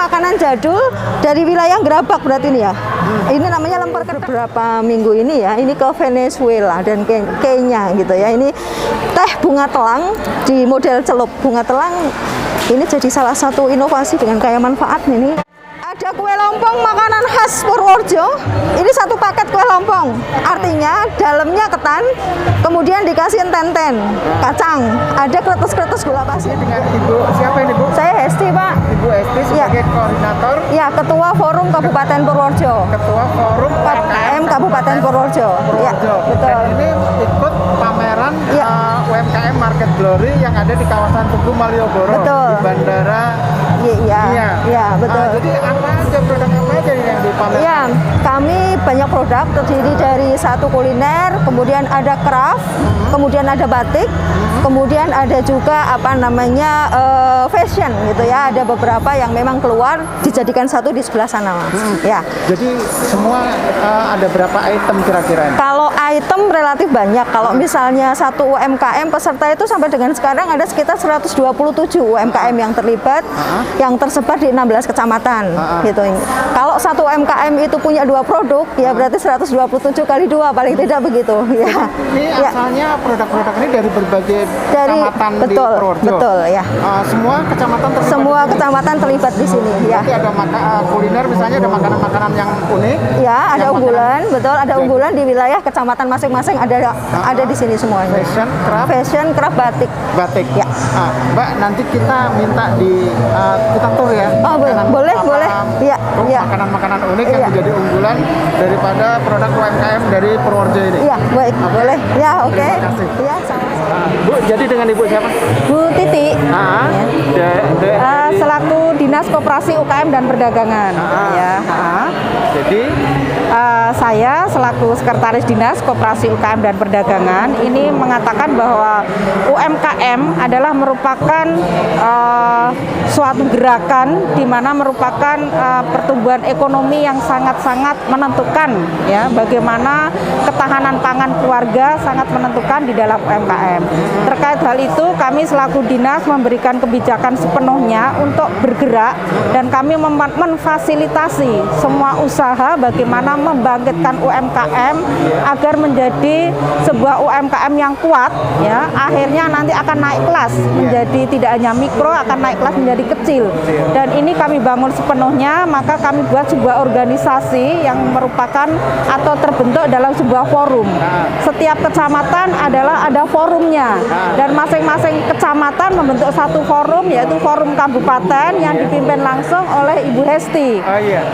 makanan jadul dari wilayah Gerabak berarti ini ya. Ini namanya lemper beberapa minggu ini ya. Ini ke Venezuela dan Kenya gitu ya. Ini teh bunga telang di model celup. Bunga telang ini jadi salah satu inovasi dengan kaya manfaat ini. Ada kue lompong makanan khas Purworejo. Ini satu paket kue lompong. Artinya dalamnya ketan, kemudian dikasih tenten, kacang, ada kretes-kretes gula pasir. Dengan Ibu siapa ini, Bu? Saya Hesti, Pak. Ibu Hesti sebagai koordinator. Ya, Ketua Forum Kabupaten Purworejo. Ketua Forum UMKM Kabupaten Purworejo. Ya, betul. Dan ini ikut pameran Ya. UMKM Market Glory yang ada di kawasan Tugu Malioboro, Betul. di Bandara. Iya, betul. Jadi apa aja produk apa aja yang dipamerkan? Ya, kami banyak produk terdiri dari satu kuliner, kemudian ada craft, kemudian ada batik, kemudian ada juga apa namanya fashion gitu ya. Ada beberapa yang memang keluar dijadikan satu di sebelah sana, Mas. Ya. Jadi semua ada berapa item kira-kira? Kalau item relatif banyak. Kalau misalnya satu UMKM peserta itu sampai dengan sekarang ada sekitar 127 UMKM yang terlibat, yang tersebar di 16 kecamatan gitu. Kalau satu UMKM itu punya 2 produk, ya berarti 127 kali 2 paling tidak begitu. Ya. Ini asalnya produk-produk ini dari berbagai kecamatan di Purworejo. Betul, ya. Semua kecamatan terlibat. Semua kecamatan terlibat di sini, ya. Berarti ada kuliner misalnya, ada makanan-makanan yang unik. Ya, ada unggulan, betul, ada unggulan di wilayah kecamatan masing-masing ada di sini semuanya. Fashion, craft, batik. Ya. Mbak, nanti kita minta kita tur ya. Oh, boleh. Iya. Makanan-makanan unik yang menjadi unggulan daripada produk UMKM dari Purworejo ini. Iya, baik. Boleh. Ya, oke. Terima kasih. Iya, sama-sama. Bu, jadi dengan Ibu siapa? Bu Titi. Selaku Dinas Koperasi UKM dan Perdagangan. Ya. Jadi saya selaku Sekretaris Dinas Koperasi UKM dan Perdagangan ini mengatakan bahwa UMKM adalah merupakan suatu gerakan di mana merupakan pertumbuhan ekonomi yang sangat-sangat menentukan ya, bagaimana ketahanan pangan keluarga sangat menentukan di dalam UMKM. Terkait hal itu kami selaku dinas memberikan kebijakan sepenuhnya untuk bergerak dan kami memfasilitasi semua usaha bagaimana membangkitkan UMKM agar menjadi sebuah UMKM yang kuat ya, akhirnya nanti akan naik kelas menjadi tidak hanya mikro, akan naik kelas menjadi kecil. Dan ini kami bangun sepenuhnya, maka kami buat sebuah organisasi yang merupakan atau terbentuk dalam sebuah forum. Setiap kecamatan adalah ada forumnya dan masing-masing kecamatan membentuk satu forum, yaitu forum kabupaten yang dipimpin langsung oleh Ibu Hesti.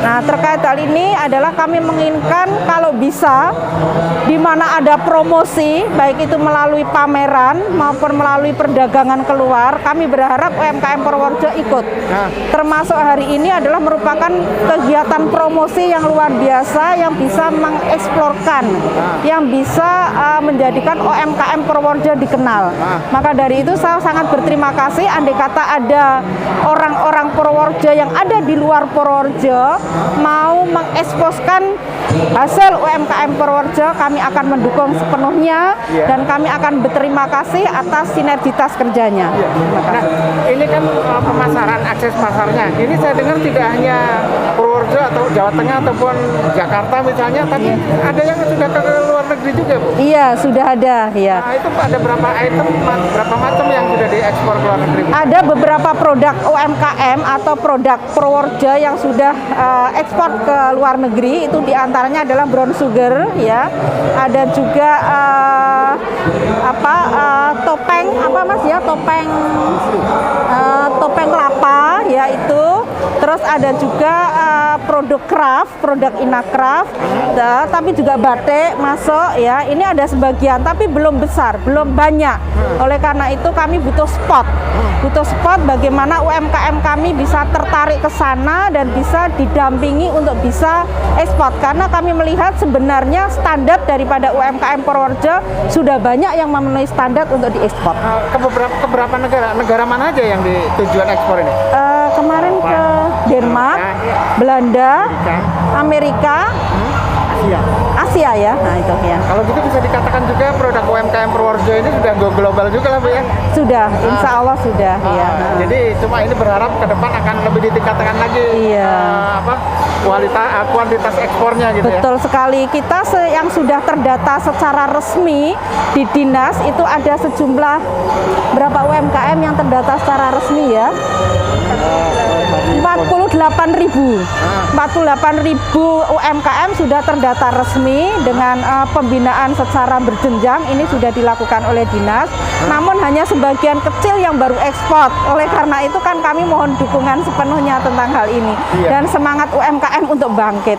Nah, terkait hal ini adalah kami menginginkan kalau bisa di mana ada promosi baik itu melalui pameran maupun melalui perdagangan keluar, kami berharap UMKM Purworejo ikut. Termasuk hari ini adalah merupakan kegiatan promosi yang luar biasa yang bisa mengeksplorkan, yang bisa menjadikan UMKM Purworejo dikenal. Maka dari itu saya sangat berterima kasih andai kata ada orang-orang Purworejo yang ada di luar Purworejo mau mengeksposkan hasil UMKM Purworejo, kami akan mendukung sepenuhnya dan kami akan berterima kasih atas sinergitas kerjanya. Nah, ini kan pemasaran, akses pasarnya. Ini saya dengar tidak hanya Purworejo atau Jawa Tengah ataupun Jakarta misalnya, tapi ada yang sudah ke luar negeri juga, Bu? Iya, sudah ada. Ya. Nah, itu ada berapa item, berapa macam yang sudah diekspor ke luar negeri? Ada beberapa produk UMKM atau produk Purworejo yang sudah ekspor ke luar negeri, itu diantaranya adalah brown sugar, ya. Ada juga topeng topeng kelapa, ya itu. Terus ada juga produk craft, produk Inacraft, tapi juga batik masuk ya. Ini ada sebagian tapi belum besar, belum banyak. Oleh karena itu kami butuh spot bagaimana UMKM kami bisa tertarik ke sana dan bisa didampingi untuk bisa ekspor. Karena kami melihat sebenarnya standar daripada UMKM Purworejo sudah banyak yang memenuhi standar untuk diekspor. Ke beberapa negara mana aja yang tujuan ekspor ini? Kemarin ke Denmark, Belanda, Amerika, Asia ya. Nah itu ya. Kalau gitu bisa dikatakan juga produk UMKM Purworejo ini sudah go global juga lah Bu ya? Sudah, insya Allah sudah ya. Jadi cuma ini berharap ke depan akan lebih ditingkatkan lagi kuantitas ekspornya gitu. Betul sekali. Kita yang sudah terdata secara resmi di dinas itu ada sejumlah berapa UMKM yang terdata secara resmi ya? 48.000 UMKM sudah terdata resmi dengan pembinaan secara berjenjang. Ini sudah dilakukan oleh dinas, namun hanya sebagian kecil yang baru ekspor. Oleh karena itu kan kami mohon dukungan sepenuhnya tentang hal ini dan semangat UMKM untuk bangkit.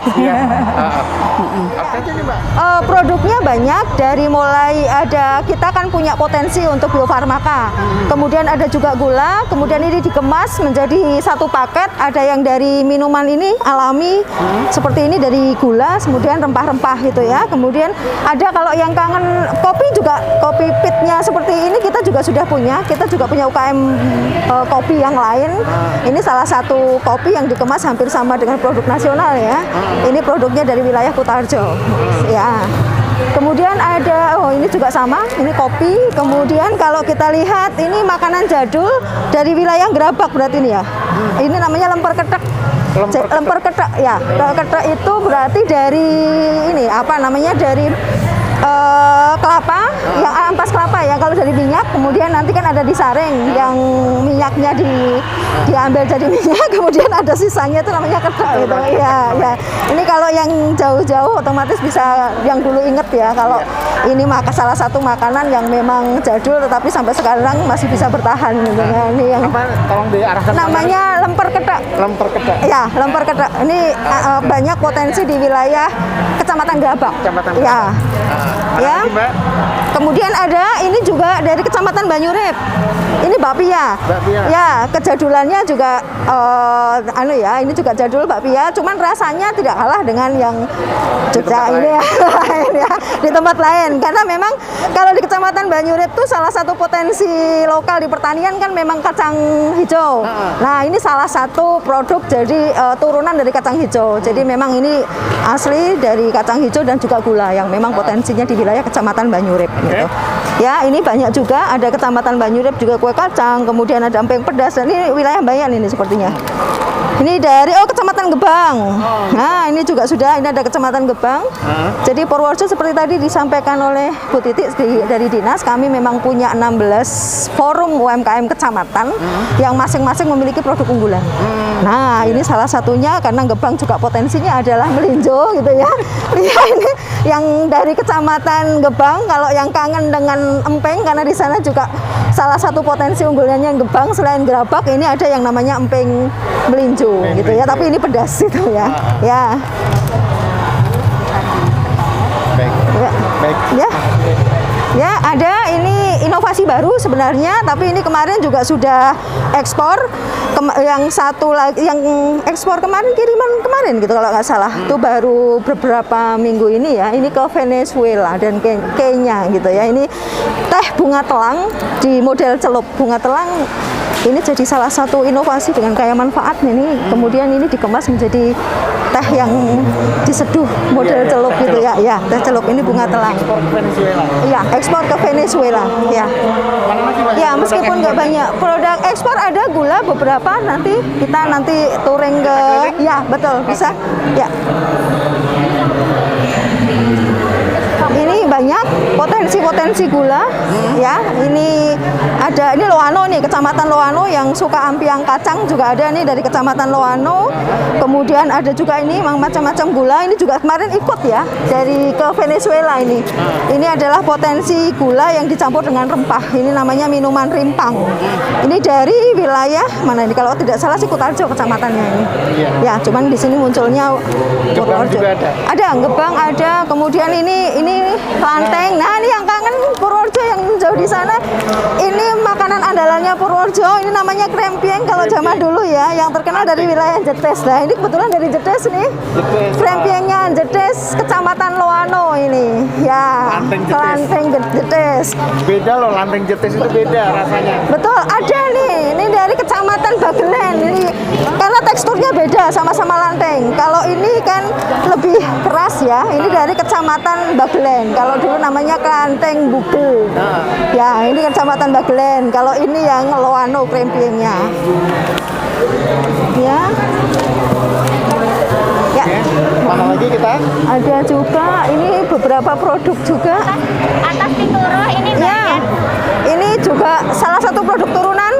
Produknya banyak, dari mulai ada, kita kan punya potensi untuk biofarmaka, kemudian ada juga gula, kemudian ini dikemas menjadi satu paket, ada yang dari minuman ini alami seperti ini dari gula, kemudian rempah-rempah gitu ya, kemudian ada kalau yang kangen kopi juga, kopi pitnya seperti ini kita juga sudah punya, kita juga punya UKM kopi yang lain. Ini salah satu kopi yang dikemas hampir sama dengan produk nasional ya, ini produknya dari wilayah Kutarjo ya. Kemudian ada, ini juga sama, ini kopi. Kemudian kalau kita lihat ini makanan jadul dari wilayah Gerabak berarti ini ya. Ini namanya lemper ketek. Lemper ketek ya. Ketek itu berarti dari ini apa namanya, dari kelapa, yang ampas kelapa ya, kalau dari minyak, kemudian nanti kan ada disaring, yang minyaknya diambil jadi minyak, kemudian ada sisanya itu namanya ketek gitu ya. Ini kalau yang jauh-jauh otomatis bisa yang dulu inget ya, kalau ini salah satu makanan yang memang jadul tetapi sampai sekarang masih bisa bertahan gitu ya. Ini yang tolong diarahkan namanya lemper ketek. Lemper ketek. Ya, lemper ketek. Ini banyak potensi di wilayah Kecamatan Gerabak. Ya. Ya. Kemudian ada ini juga dari Kecamatan Banyurip. Ini bakpia. Ya, kejadulannya juga ini juga jadul bakpia, cuman rasanya tidak kalah dengan yang Jogja ini ya. Di tempat lain, karena memang kalau di Kecamatan Banyurip itu salah satu potensi lokal di pertanian kan memang kacang hijau. Nah, ini salah satu produk jadi turunan dari kacang hijau. Jadi memang ini asli dari kacang hijau dan juga gula yang memang potensinya di wilayah Kecamatan Banyurip gitu. Ya, ini banyak juga, ada Kecamatan Banyurip juga kue kacang, kemudian ada emping pedas, dan ini wilayah Bayan ini sepertinya. Ini dari Kecamatan Gebang. Nah, ini juga sudah, ini ada Kecamatan Gebang. Jadi Purworejo seperti tadi disampaikan oleh Bu Titik dari dinas, kami memang punya 16 forum UMKM kecamatan yang masing-masing memiliki produk unggulan. Nah, ini salah satunya karena Gebang juga potensinya adalah melinjo gitu ya. Ya, ini yang dari Kecamatan Gebang, kalau yang kangen dengan emping, karena di sana juga salah satu potensi unggulannya Gebang selain Gerabak, ini ada yang namanya emping melinjo gitu ya, tapi ini pedas gitu ya. Ya. Baik. Ya. Ya, ada ini inovasi baru sebenarnya, tapi ini kemarin juga sudah ekspor. Yang satu lagi yang ekspor kemarin, kiriman kemarin gitu kalau nggak salah, itu baru beberapa minggu ini ya, ini ke Venezuela dan Kenya gitu ya. Ini teh bunga telang di model celup. Bunga telang ini jadi salah satu inovasi dengan kaya manfaat ini, kemudian ini dikemas menjadi teh yang diseduh model celup gitu ya. Ya, teh celup ini bunga telang. Ekspor ke Venezuela. Iya, ekspor ke Venezuela. Ya. Ya, meskipun nggak banyak produk ekspor, ada gula beberapa, nanti kita touring ke, ya betul bisa. Ya. Ini banyak potensi gula ya. Ini ada, ini Loano nih, Kecamatan Loano yang suka ampiang kacang juga ada nih dari Kecamatan Loano. Kemudian ada juga ini macam-macam gula, ini juga kemarin ikut ya dari ke Venezuela ini. Ini adalah potensi gula yang dicampur dengan rempah. Ini namanya minuman rimpang. Ini dari wilayah mana ini? Kalau tidak salah sih Kutarjo kecamatannya ini. Ya, cuman di sini munculnya Purworejo. Ada Gebang ada, kemudian ini Klanteng. Nah, ini yang kangen Purworejo yang jauh di sana. Ini makanan andalannya Purworejo. Ini namanya krempieng kalau zaman dulu ya, yang terkenal dari wilayah Jetes. Nah, ini kebetulan dari Jetes nih. Krempiengnya Jetes, Kecamatan Loano ini. Ya, Klanteng Jetes. Beda loh, Lanteng Jetes itu beda rasanya. Betul, ada nih. Ini dari Kecamatan Bagelen. Ini karena teksturnya beda, sama-sama lanteng. Kalau ini kan lebih keras ya. Ini dari Kecamatan Bagelen. Kalau dulu namanya Klanteng Bugel. Ya, ini Kecamatan Bagelen. Kalau ini yang Loano krempingnya. Ya. Ya. Mana lagi kita? Ada juga ini beberapa produk juga. Atas Pituro ini Ya. Ini juga salah satu produk turunan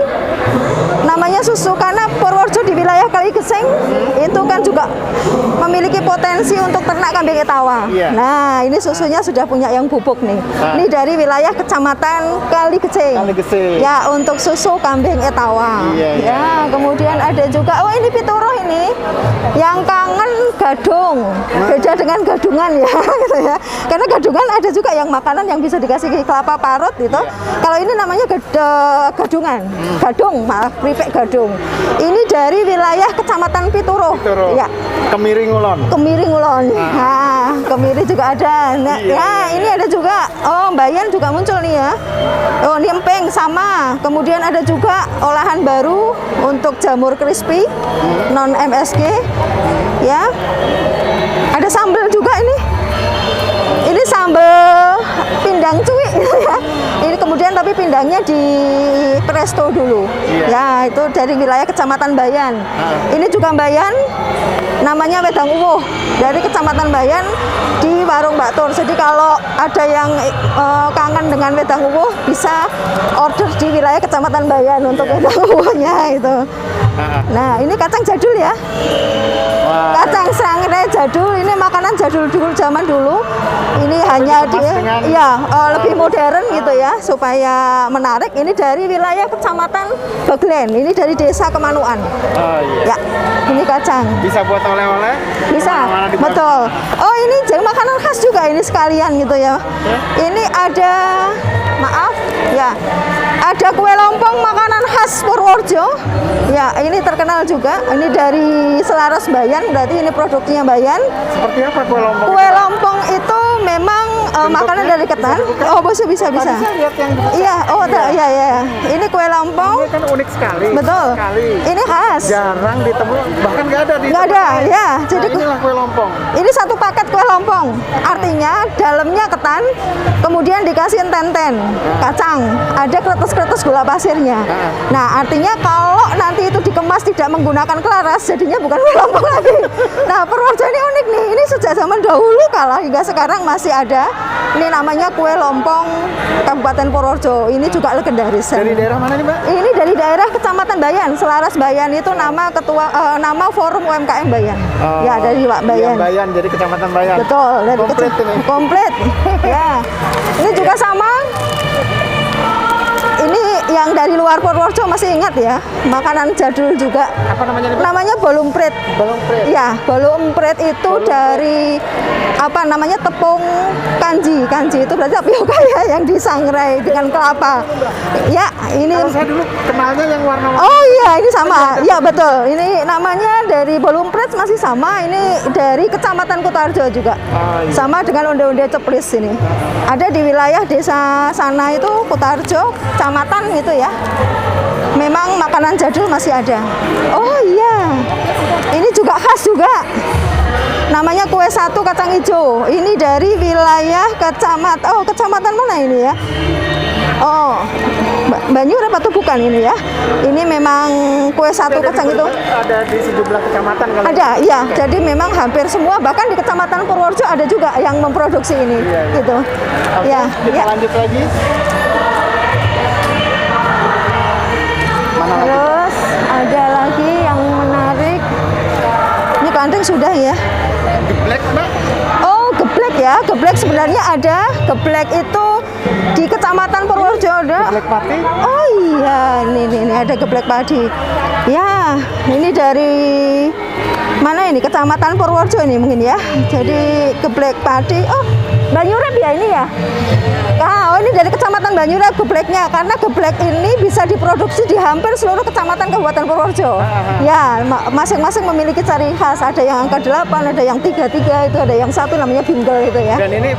namanya susu, karena Purworejo di wilayah Kaligeseng itu kan juga memiliki potensi untuk ternak kambing etawa. Iya. Nah, ini susunya sudah punya yang bubuk nih. Nah. Ini dari wilayah Kecamatan Kaligeseng. Kaligeseng. Ya, untuk susu kambing etawa. Iya, iya. Ya, kemudian ada juga ini Pituro ini yang kangen gadung. Beda dengan gadungan ya, gitu ya. Karena gadungan ada juga yang makanan yang bisa dikasih kelapa parut gitu. Kalau ini namanya gadungan. Gadung, maaf, keripik gadung. Ini dari wilayah Kecamatan Pituro. Pituro. Ya. Kemiri Ngulon. Kemiri Ngulon. Nah, Kemiri juga ada. Nah, Iya, ya, iya. ini ada juga. Oh, Bayan juga muncul nih ya. Oh, ini empeng sama. Kemudian ada juga olahan baru untuk jamur crispy non MSG. Ya. Ada sambal juga ini. Ini sambal pindang cuy ya. Ini kemudian tapi pindangnya di presto dulu. Iya. Ya, itu dari wilayah Kecamatan Bayan. Ini juga Bayan, namanya wedang uwuh, dari Kecamatan Bayan di warung Mbak Tur. Jadi kalau ada yang kangen dengan wedang uwuh bisa order di wilayah Kecamatan Bayan untuk wedang uwuhnya itu. Nah, ini kacang jadul ya. Wah. Kacang sangrai jadul, ini makanan jadul dulu zaman dulu. Ini hanya dikemas dengan- lebih modern gitu ya supaya menarik. Ini dari wilayah Kecamatan Bagelen. Ini dari Desa Kemanuan. Oh iya. Ya, ini kacang. Bisa buat oleh-oleh? Bisa, Kemana-mana dibawa. betul. Oh, ini makanan khas juga ini sekalian gitu ya. Ini ada, maaf, ya, ada kue lompong makanan khas Purworejo. Ya, ini terkenal juga. Ini dari Selaras Bayan, berarti ini produknya Bayan. Seperti apa kue lompong? Kue lompong itu memang makanan dari ketan. Oh, bisa. Tadi saya lihat yang di Iya, oh, iya, ya. Ini kue lompong. Ini kan unik sekali. Betul. Sekali. Ini khas. Jarang ditemui, bahkan nggak ada di Nggak tempat ada, lain. ya. Nah, Jadi inilah kue lompong. ini satu paket kue lompong. Artinya dalamnya ketan, kemudian dikasih tenten, kacang, ada kretes-kretes gula pasirnya. Nah, artinya kalau nanti itu dikemas tidak menggunakan kelaras, jadinya bukan kue lompong lagi. Nah, Purworejo ini unik nih. Ini sejak zaman dahulu kala hingga sekarang masih ada. Ini namanya kue lompong Kabupaten Purworejo. Ini juga legendaris. Dari daerah mana nih, Mbak? Ini dari daerah Kecamatan Bayan, Selaras Bayan itu nama nama Forum UMKM Bayan. Ya, dari Pak Bayan. Yang Bayan, jadi Kecamatan Bayan. Betul, dari Komplit ini. Komplit. Ya. Ini juga sama. Ini yang dari luar Purworejo masih ingat ya, makanan jadul juga. Apa namanya nih, Mbak? Namanya bolumprit. Bolumprit. Ya, bolumprit itu dari apa namanya tepung kanji. Kanji itu berarti tapioka ya yang disangrai dengan kelapa. Ya, ini. Kalau saya dulu kenalnya yang warna-warni. Oh iya, ini sama. Ya betul. Ini namanya dari bolumprit masih sama. Ini dari Kecamatan Kutarjo juga. Oh, iya. Sama dengan onde-onde ceplis ini. Ada di wilayah desa sana itu Kutarjo, kecamatan gitu ya. Memang makanan jadul masih ada. Oh iya. Ini juga khas juga. Namanya kue satu kacang hijau. Ini dari wilayah kecamatan mana ini ya? Oh, Banyur apa tuh bukan ini ya? Ini memang kue satu kacang itu. Ada di sejumlah kecamatan kalau Ada, iya. Jadi memang hampir semua, bahkan di Kecamatan Purworejo ada juga yang memproduksi ini, Iya, iya. gitu. Oke, Ya, kita ya. lanjut lagi. Mana lagi? Terus ada lagi yang menarik. Ini klanteng sudah ya. Geblek, Mbak. Oh, geblek ya. Geblek sebenarnya ada. Geblek itu di Kecamatan Purworejo ada. Geblek pati. Oh iya, ini ada geblek padi. Ya, ini dari mana ini? Kecamatan Purworejo ini mungkin ya. Jadi geblek padi. Oh, Banyurep ya ini ya? Oh Oh, ini dari Kecamatan Banyurai gebleknya, karena geblek ini bisa diproduksi di hampir seluruh kecamatan Kabupaten Purworejo. Ya, masing-masing memiliki ciri khas. Ada yang angka 8, ada yang 33, itu ada yang satu namanya bingle itu ya. Dan ini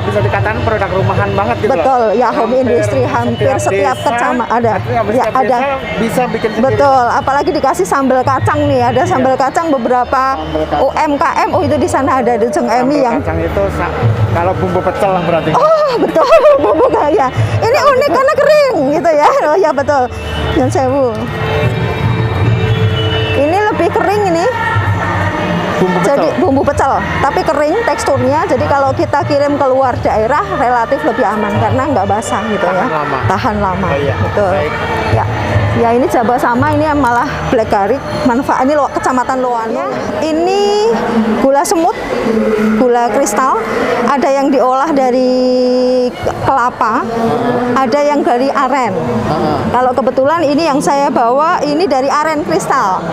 bisa dikatakan produk rumahan banget gitu. Betul, loh. ya home industry hampir setiap kecamatan ada. Ya, ada. Bisa bikin sendiri. Betul, apalagi dikasih sambal kacang nih. Ada sambal kacang beberapa UMKM. Oh, itu di sana ada di Jeng Emi yang kacang itu kalau bumbu pecel lah berarti. Oh, betul, bumbu ya. Ini unik karena kering gitu ya. Oh ya betul. Yang sewu. Ini lebih kering ini. Bumbu pecel. Jadi bumbu pecel, tapi kering teksturnya. Jadi kalau kita kirim keluar daerah relatif lebih aman karena nggak basah gitu ya. Tahan lama. Tahan lama. Oh, iya. Betul. Baik. Ya. Ya ini jaba sama, ini malah black garlic. Manfaat ini Kecamatan Loano. Ini gula semut, gula kristal. Ada yang diolah dari kelapa, ada yang dari aren. Kalau kebetulan ini yang saya bawa ini dari aren kristal.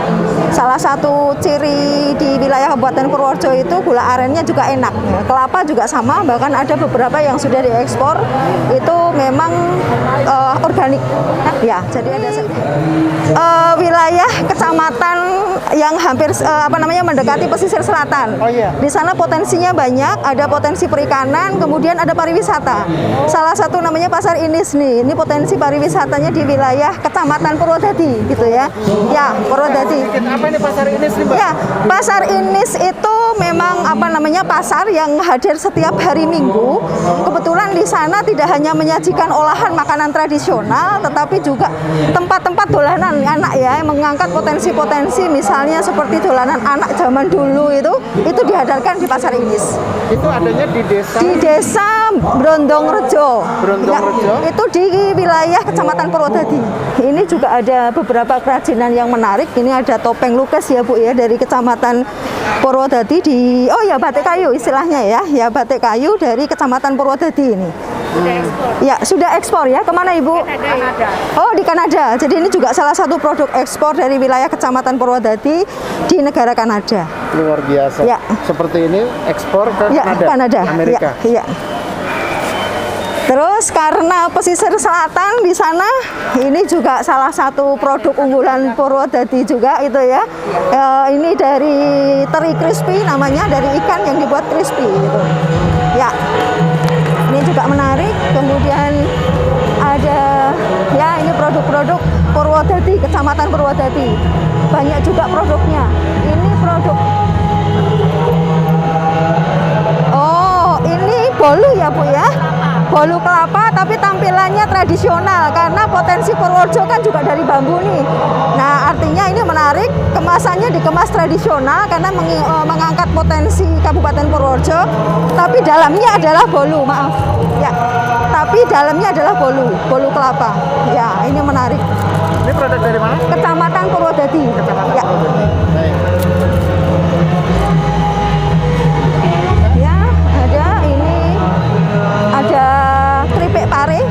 Salah satu ciri di wilayah Kabupaten Purworejo itu gula arennya juga enak. Kelapa juga sama, bahkan ada beberapa yang sudah diekspor itu memang organik. Ya, jadi ada wilayah kecamatan yang hampir mendekati pesisir selatan. Oh, iya. Di sana potensinya banyak, ada potensi perikanan, kemudian ada pariwisata. Salah satu namanya Pasar Inis nih. Ini potensi pariwisatanya di wilayah Kecamatan Purwodadi gitu ya. Ya, Purwodadi. Apa ini Pasar Inis nih, Mbak? Ya, Pasar Inis itu memang pasar yang hadir setiap hari Minggu. Kebetulan di sana tidak hanya menyajikan olahan makanan tradisional, tetapi juga tempat-tempat dolanan anak ya, yang mengangkat potensi-potensi misalnya seperti dolanan anak zaman dulu itu dihadirkan di Pasar Inis. Itu adanya di desa? Di desa Brondongrejo. Brondongrejo? Ya, itu di wilayah Kecamatan Purwodadi. Ini juga ada beberapa kerajinan yang menarik. Ini ada topeng lukis ya Bu ya, dari Kecamatan Purwodadi batik kayu istilahnya ya batik kayu dari Kecamatan Purwodadi ini. Ya, sudah ekspor ya. Kemana Ibu? Kanada. Oh, di Kanada. Jadi ini juga salah satu produk ekspor dari wilayah Kecamatan Purwodadi di negara Kanada. Luar biasa. Ya. Seperti ini ekspor ke Kanada, Amerika. Ya. Terus karena pesisir selatan di sana, ini juga salah satu produk unggulan Purwodadi juga itu ya. Ini dari teri crispy namanya, dari ikan yang dibuat crispy gitu. Ya. Ini juga menarik. Kemudian ada ya ini produk-produk Purwodadi, Kecamatan Purwodadi. Banyak juga produknya. Ini produk ini bolu ya Bu ya. Bolu kelapa tapi tampilannya tradisional karena potensi Purworejo kan juga dari bambu nih. Nah, artinya ini menarik, kemasannya dikemas tradisional karena mengangkat potensi Kabupaten Purworejo, tapi dalamnya adalah bolu, maaf. Ya. Tapi dalamnya adalah bolu kelapa. Ya, ini menarik. Ini produk dari mana? Kecamatan Purwodadi. Kecamatan Ya. Purwodadi. Baik. Ya, ada keripik pare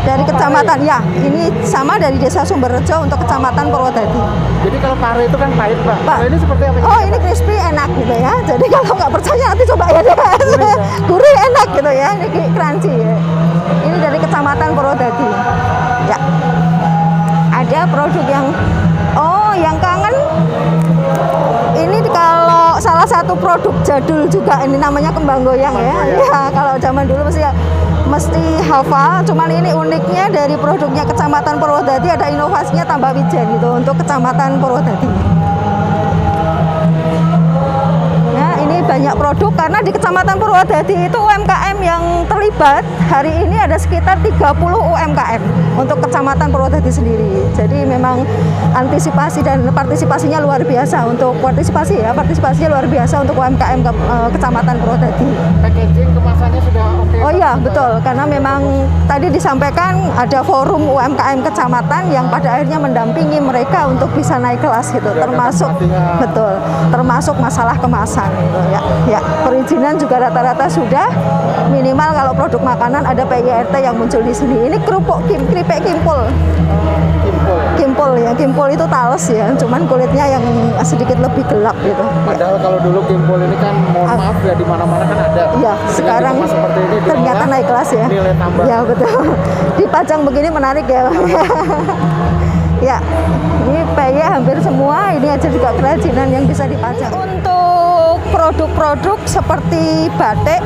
dari kecamatan ya, ini sama dari Desa Sumberrejo untuk Kecamatan Purwodadi. Jadi kalau pare itu kan pahit, Pak. Pak, Kalau ini seperti apa? Oh, ini crispy enak gitu ya. Jadi kalau nggak percaya nanti coba ya deh. Gurih enak gitu ya. Ini crunchy ya. Ini dari Kecamatan Purwodadi. Ya. Ada produk yang kangen. Ini kalau salah satu produk jadul juga, ini namanya kembang goyang ya. Ya, kalau zaman dulu mesti hafal. Cuman ini uniknya dari produknya Kecamatan Purwodadi ada inovasinya tambah wijen gitu untuk Kecamatan Purwodadi. Ya, ini banyak produk karena di Kecamatan Purwodadi itu UMKM yang terlibat hari ini ada sekitar 30 UMKM untuk Kecamatan Purwodadi sendiri. Jadi memang antisipasi dan partisipasinya luar biasa untuk partisipasinya luar biasa untuk UMKM Kecamatan Purwodadi. Packaging kemasannya sudah oke. Oh iya, betul. Karena memang tadi disampaikan ada forum UMKM kecamatan yang pada akhirnya mendampingi mereka untuk bisa naik kelas gitu. Termasuk masalah kemasan gitu ya. Ya, perizinan juga rata-rata sudah, minimal kalau produk makanan ada PIRT yang muncul di sini. Ini keripik kimpul. Kimpul. Kimpul ya, kimpul itu talas ya, cuman kulitnya yang sedikit lebih gelap gitu. Padahal kalau dulu kimpul ini kan mohon maaf ya di mana-mana kan ada. Iya, Dengan sekarang dikemas seperti ini ternyata diolah, naik kelas ya. Nilai tambah. Ya betul. Dipajang begini menarik ya. Ya, ini peye hampir semua, ini aja juga kerajinan yang bisa dipajang. Untuk produk-produk seperti batik,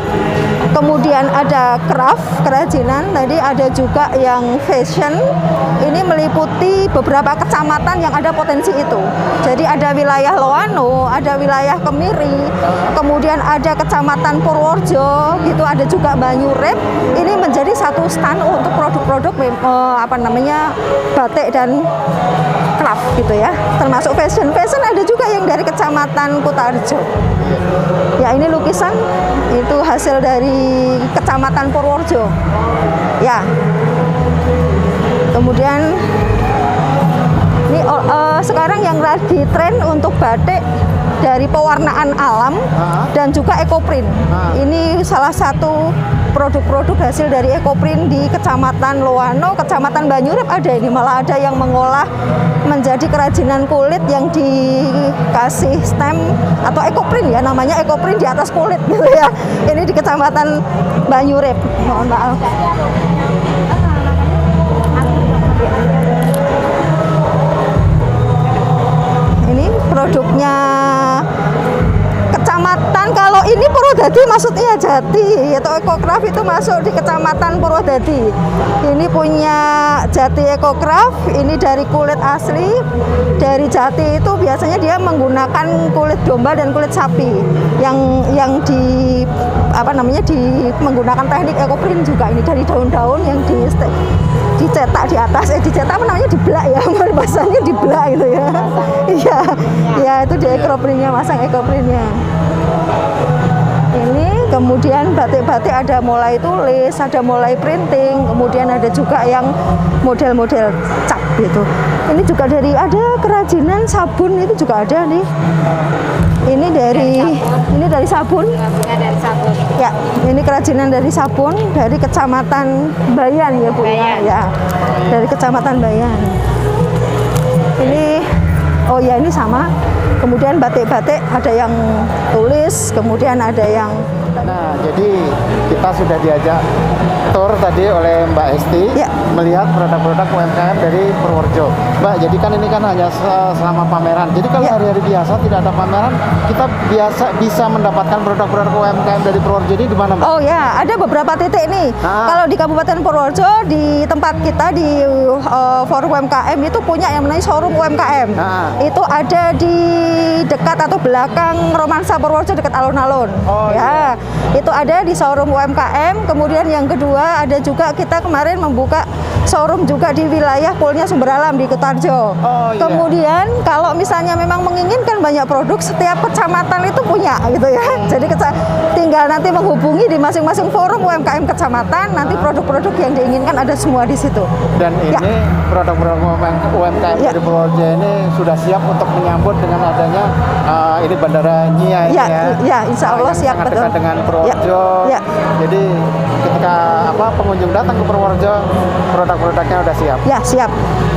kemudian ada craft, kerajinan, tadi ada juga yang fashion, ini meliputi beberapa kecamatan yang ada potensi itu. Jadi ada wilayah Loano, ada wilayah Kemiri, kemudian ada kecamatan Purworejo, gitu, ada juga Banyurep. Ini menjadi satu stand untuk produk-produk batik dan craft gitu ya, termasuk fashion ada juga yang dari kecamatan Kutarjo. Ya, ini lukisan itu hasil dari kecamatan Purworejo ya. Kemudian ini sekarang yang lagi tren untuk batik dari pewarnaan alam dan juga ekoprint. Ini salah satu produk-produk hasil dari ekoprint di Kecamatan Loano, Kecamatan Banyurep ada ini, malah ada yang mengolah menjadi kerajinan kulit yang dikasih stem atau ekoprint ya, namanya ekoprint di atas kulit gitu ya. Ini di Kecamatan Banyurep. Mohon maaf. Ini produknya kecamatan, kalau ini Purwodadi maksudnya Jati atau Ekocraft itu masuk di Kecamatan Purwodadi. Ini punya Jati Ekocraft, ini dari kulit asli. Dari Jati itu biasanya dia menggunakan kulit domba dan kulit sapi yang menggunakan teknik ekoprint juga. Ini dari daun-daun yang dicetak di atas, dicetak dibelak ya, bahasanya dibelak gitu ya. Iya, ya itu di ekoprintnya, masang ekoprintnya. Ini kemudian batik-batik ada mulai tulis, ada mulai printing, kemudian ada juga yang model-model cap gitu. Ini juga ada kerajinan sabun, itu juga ada nih. Ini dari sabun. Ya, ini kerajinan dari sabun dari Kecamatan Bayan ya Bu. Ya, dari Kecamatan Bayan. Ini sama. Kemudian batik-batik ada yang tulis, kemudian ada yang... Nah, jadi kita sudah diajak tour tadi oleh Mbak Hesti melihat produk-produk UMKM dari Purworejo. Mbak, jadi kan ini kan hanya selama pameran. Jadi kalau hari-hari biasa tidak ada pameran, kita bisa mendapatkan produk-produk UMKM dari Purworejo ini di mana, Mbak? Oh ya, ada beberapa titik nih. Kalau di Kabupaten Purworejo, di tempat kita di Forum UMKM itu punya yang namanya showroom UMKM. Itu ada di dekat atau belakang Romansa Purworejo, dekat alun-alun. Ya, itu ada di showroom UMKM. Kemudian yang kedua ada juga kita kemarin membuka showroom juga di wilayah Poolnya Sumber Alam di Kutarjo. Kemudian kalau misalnya memang menginginkan banyak produk, setiap kecamatan itu punya gitu ya. Jadi tinggal nanti menghubungi di masing-masing forum UMKM kecamatan, nanti produk-produk yang diinginkan ada semua di situ. Dan ini produk-produk UMKM dari Purworejo ini sudah siap untuk menyambut dengan adanya ini Bandara Nyai ya, insya Allah siap, betul. Dekat dengan Purworejo. Jadi ketika pengunjung datang ke Purworejo, produk-produknya udah siap. Ya, siap.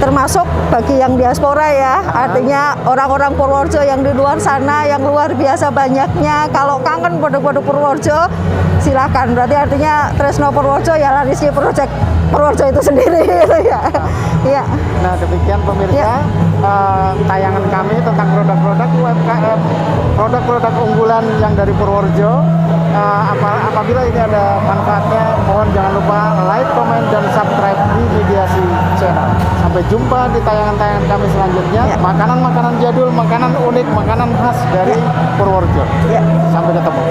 Termasuk bagi yang diaspora ya, artinya orang-orang Purworejo yang di luar sana yang luar biasa banyaknya. Kalau kangen produk-produk Purworejo, silakan. Berarti artinya Tresno Purworejo ya larisnya project Purworejo itu sendiri ya. Ya. Nah, demikian pemirsa tayangan kami tentang produk-produk UMKM, produk-produk unggulan yang dari Purworejo. Apabila ini ada manfaatnya, mohon jangan lupa like, comment, dan subscribe di Mediasi Channel. Sampai jumpa di tayangan-tayangan kami selanjutnya. Makanan-makanan jadul, makanan unik, makanan khas dari Purworejo. Sampai ketemu.